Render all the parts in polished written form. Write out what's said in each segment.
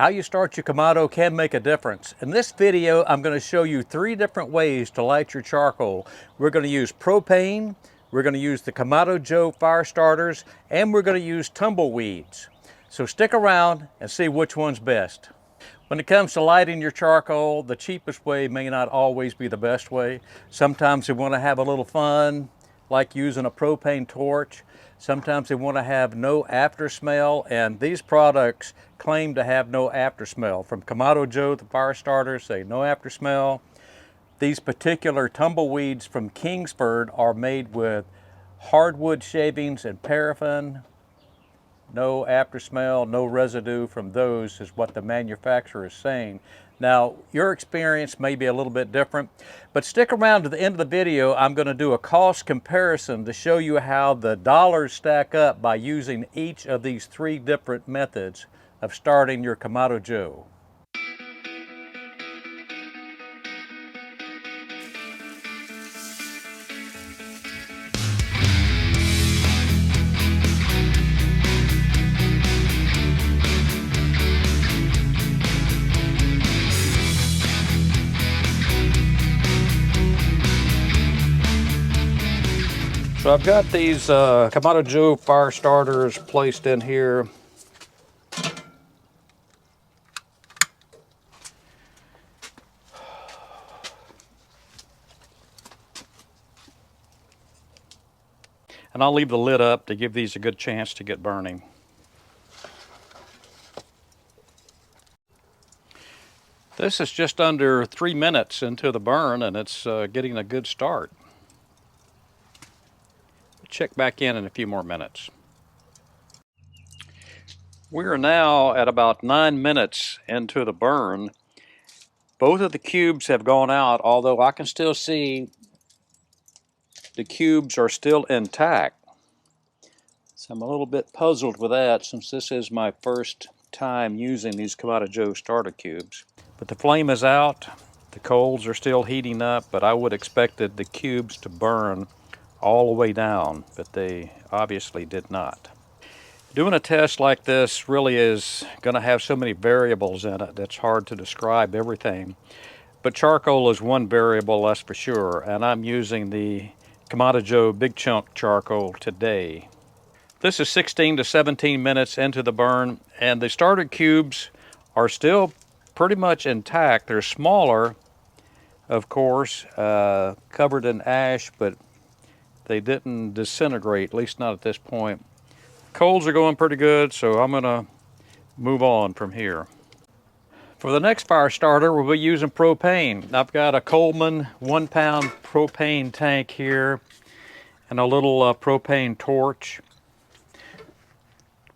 How you start your Kamado can make a difference. In this video, I'm going to show you 3 different ways to light your charcoal. We're going to use propane, we're going to use the Kamado Joe fire starters, and we're going to use tumbleweeds. So stick around and see which one's best. When it comes to lighting your charcoal, the cheapest way may not always be the best way. Sometimes you want to have a little fun, like using a propane torch. Sometimes they want to have no after smell, and these products claim to have no after smell. From Kamado Joe, the fire starters, say no after smell. These particular tumbleweeds from Kingsford are made with hardwood shavings and paraffin. No after smell, no residue from those is what the manufacturer is saying. Now, your experience may be a little bit different, but stick around to the end of the video. I'm going to do a cost comparison to show you how the dollars stack up by using each of these 3 different methods of starting your Kamado Joe. So I've got these Kamado Joe fire starters placed in here. And I'll leave the lid up to give these a good chance to get burning. This is just under 3 minutes into the burn, and it's getting a good start. Check back in a few more minutes. We are now at about 9 minutes into the burn. Both of the cubes have gone out, although I can still see the cubes are still intact. So I'm a little bit puzzled with that, since this is my first time using these Kamado Joe starter cubes. But the flame is out, the coals are still heating up, but I would expected the cubes to burn all the way down, but they obviously did not. Doing a test like this really is going to have so many variables in it that's hard to describe everything. But charcoal is one variable, that's for sure, and I'm using the Kamado Joe Big Chunk charcoal today. This is 16 to 17 minutes into the burn, and the starter cubes are still pretty much intact. They're smaller, of course, covered in ash, but they didn't disintegrate, at least not at this point. Coals are going pretty good, so I'm gonna move on from here. For the next fire starter, we'll be using propane. I've got a Coleman 1-pound propane tank here and a little propane torch.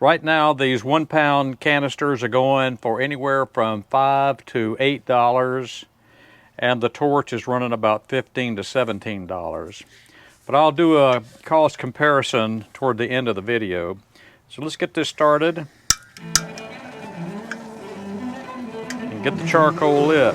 Right now, these 1-pound canisters are going for anywhere from $5 to $8, and the torch is running about $15 to $17. But I'll do a cost comparison toward the end of the video. So let's get this started and get the charcoal lit.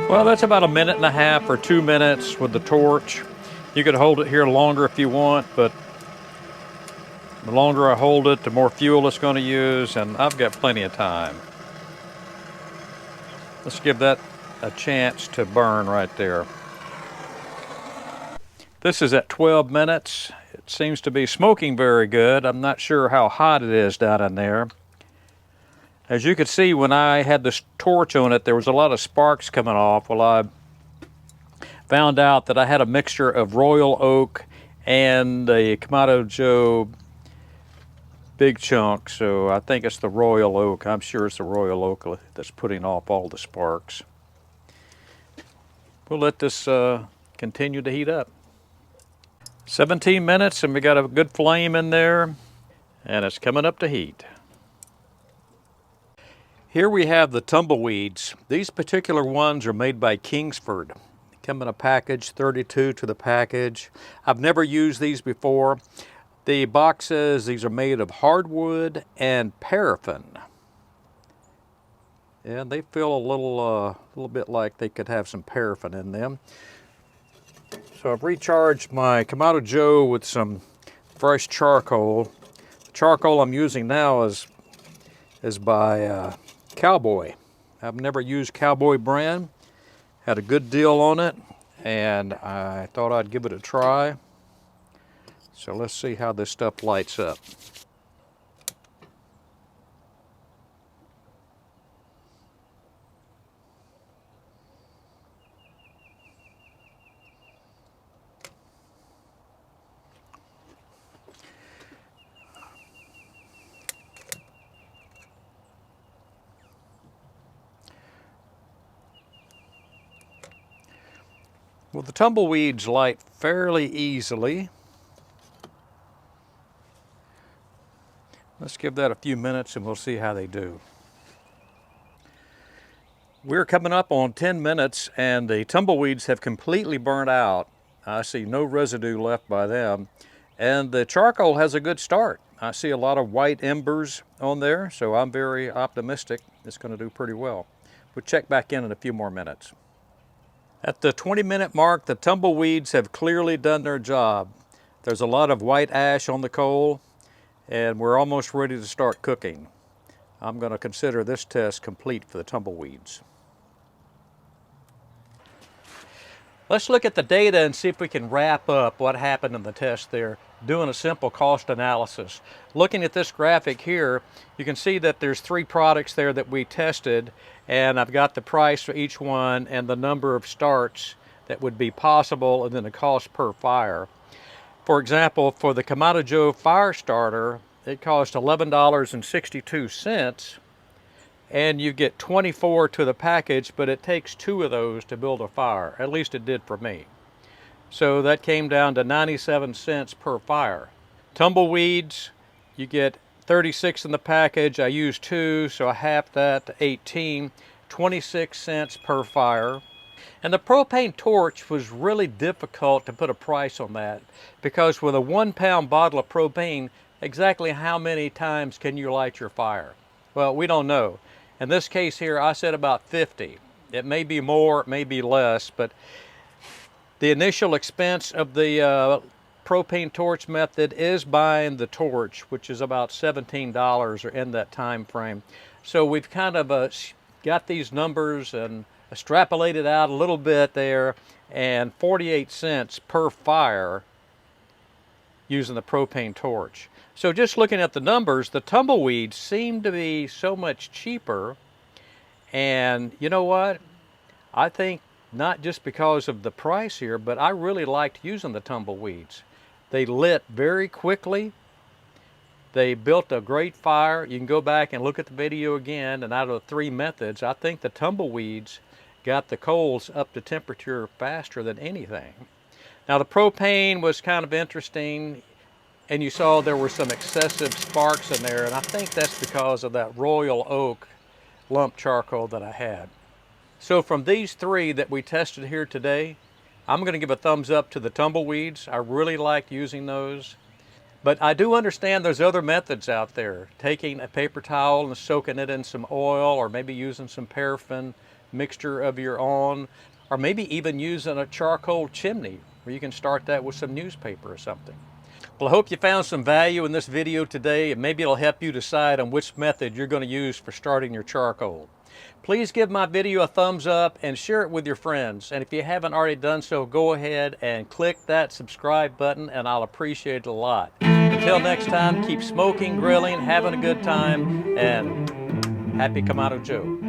Well, that's about 1.5 minutes or 2 minutes with the torch. You could hold it here longer if you want, but the longer I hold it, the more fuel it's going to use, and I've got plenty of time. Let's give that a chance to burn right there. This is at 12 minutes. It seems to be smoking very good. I'm not sure how hot it is down in there. As you could see, when I had this torch on it, there was a lot of sparks coming off. Well, I found out that I had a mixture of Royal Oak and the Kamado Joe Big Chunk, so I think it's the Royal Oak. I'm sure it's the Royal Oak that's putting off all the sparks. We'll let this continue to heat up. 17 minutes and we got a good flame in there and it's coming up to heat. Here we have the tumbleweeds. These particular ones are made by Kingsford. They come in a package, 32 to the package. I've never used these before. The box says these are made of hardwood and paraffin. And they feel a little bit like they could have some paraffin in them. So I've recharged my Kamado Joe with some fresh charcoal. The charcoal I'm using now is by Cowboy. I've never used Cowboy brand. Had a good deal on it and I thought I'd give it a try. So let's see how this stuff lights up. Well, the tumbleweeds light fairly easily. Let's give that a few minutes and we'll see how they do. We're coming up on 10 minutes and the tumbleweeds have completely burnt out. I see no residue left by them. And the charcoal has a good start. I see a lot of white embers on there, so I'm very optimistic it's going to do pretty well. We'll check back in a few more minutes. At the 20-minute mark, the tumbleweeds have clearly done their job. There's a lot of white ash on the coal, and we're almost ready to start cooking. I'm going to consider this test complete for the tumbleweeds. Let's look at the data and see if we can wrap up what happened in the test there, doing a simple cost analysis. Looking at this graphic here, you can see that there's 3 products there that we tested, and I've got the price for each one and the number of starts that would be possible and then the cost per fire. For example, for the Kamado Joe fire starter, it cost $11.62, and you get 24 to the package, but it takes 2 of those to build a fire. At least it did for me. So that came down to 97 cents per fire. Tumbleweeds, you get 36 in the package. I used 2, so I halved that to 18, 26 cents per fire. And the propane torch was really difficult to put a price on that because with a 1-pound bottle of propane, exactly how many times can you light your fire? Well, we don't know. In this case here, I said about 50. It may be more, it may be less, but the initial expense of the propane torch method is buying the torch, which is about $17 or in that time frame. So we've kind of got these numbers and extrapolated out a little bit there, and 48 cents per fire using the propane torch. So just looking at the numbers, the tumbleweeds seem to be so much cheaper. And you know what? I think not just because of the price here, but I really liked using the tumbleweeds. They lit very quickly. They built a great fire. You can go back and look at the video again, and out of the 3 methods, I think the tumbleweeds got the coals up to temperature faster than anything. Now the propane was kind of interesting, and you saw there were some excessive sparks in there, and I think that's because of that Royal Oak lump charcoal that I had. So from these 3 that we tested here today, I'm going to give a thumbs up to the tumbleweeds. I really like using those. But I do understand there's other methods out there. Taking a paper towel and soaking it in some oil, or maybe using some paraffin mixture of your own, or maybe even using a charcoal chimney where you can start that with some newspaper or something. Well, I hope you found some value in this video today, and maybe it'll help you decide on which method you're going to use for starting your charcoal. Please give my video a thumbs up and share it with your friends. And if you haven't already done so, go ahead and click that subscribe button and I'll appreciate it a lot. Until next time, keep smoking, grilling, having a good time, and happy Kamado Joe.